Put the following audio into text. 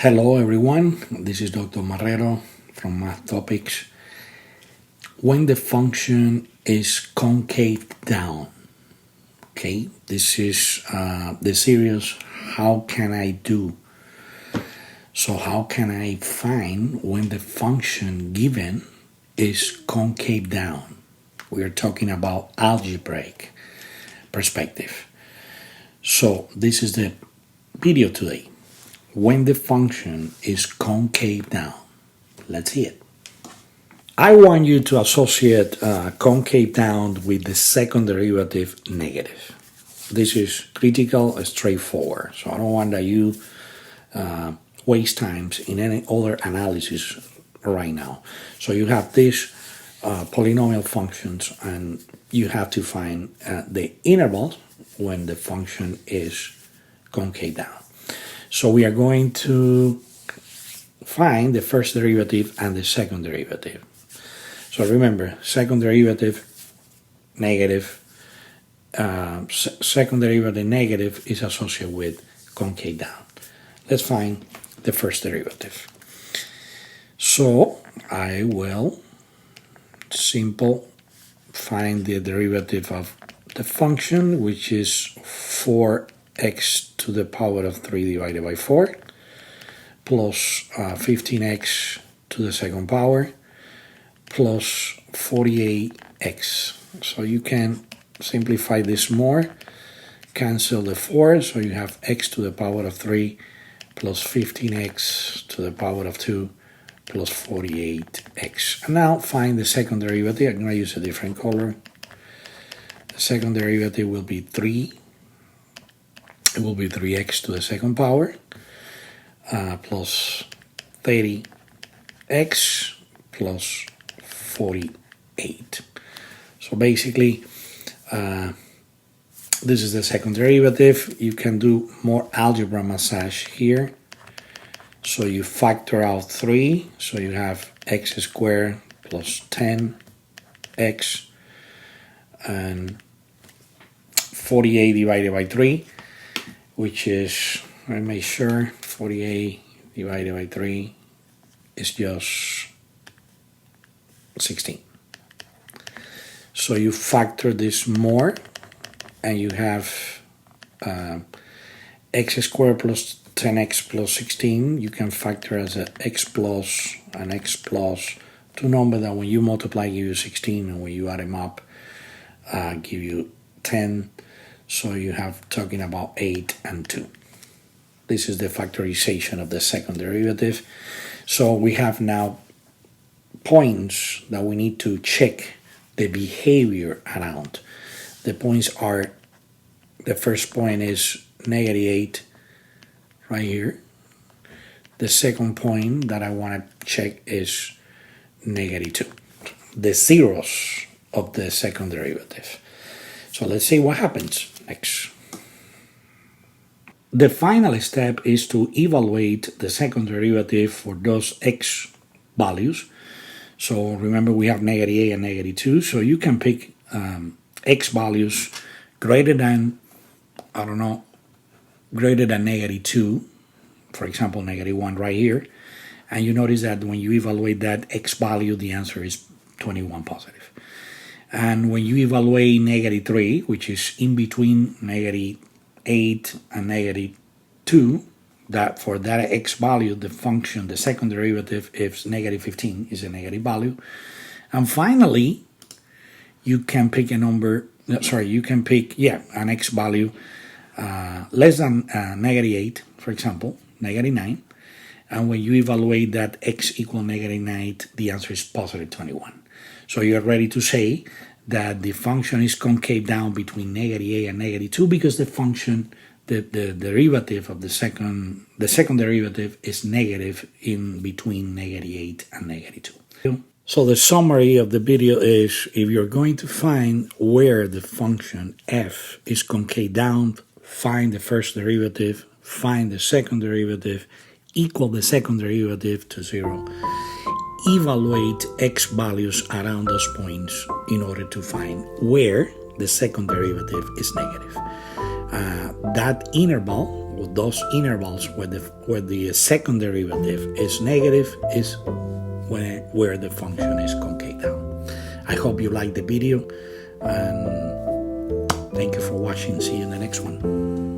Hello everyone, this is Dr. Marrero from Math Topics. When the function is concave down, okay, this is the series how can I do. So how can I find when the function given is concave down? We are talking about algebraic perspective. So this is the video today. When the function is concave down. Let's see it. I want you to associate concave down with the second derivative negative. This is critical, straightforward. So I don't want that you waste times in any other analysis right now. So you have these polynomial functions and you have to find the intervals when the function is concave down. So we are going to find the first derivative and the second derivative. So remember, second derivative negative, second derivative negative is associated with concave down. Let's find the first derivative. So I will find the derivative of the function, which is 4x to the power of 3 divided by 4 plus 15x to the second power plus 48x. So you can simplify this more, cancel the 4, so you have x to the power of 3 plus 15x to the power of 2 plus 48x. And now find the second derivative. I'm going to use a different color. The second derivative will be 3. It will be 3x to the second power plus 30x plus 48. So basically, this is the second derivative. You can do more algebra massage here. So you factor out 3, so you have x squared plus 10x and 48 divided by 3. Which is, let me make sure, 48 divided by 3 is just 16. So you factor this more, and you have x squared plus 10x plus 16. You can factor as an x plus two numbers that when you multiply give you 16, and when you add them up give you 10. So you have talking about 8 and 2. This is the factorization of the second derivative. So we have now points that we need to check the behavior around. The points are, the first point is -8 right here. The second point that I want to check is -2. The zeros of the second derivative. So let's see what happens next. The final step is to evaluate the second derivative for those x values. So remember we have -a and -2, so you can pick x values greater than, greater than -2, for example -1 right here, and you notice that when you evaluate that x value, the answer is 21 positive. And when you evaluate -3, which is in between -8 and -2, that for that x value, the function, the second derivative is -15, is a negative value. And finally, you can pick an x value less than -8, for example, -9. And when you evaluate that x equal -9, the answer is positive 21. So you're ready to say that the function is concave down between -a and -2 because the function, the derivative of the second derivative is negative in between -8 and -2. So the summary of the video is, if you're going to find where the function f is concave down, find the first derivative, find the second derivative, equal the second derivative to 0. Evaluate x values around those points in order to find where the second derivative is negative. That interval or those intervals where the second derivative is negative is where the function is concave down. I hope you liked the video, and thank you for watching. See you in the next one.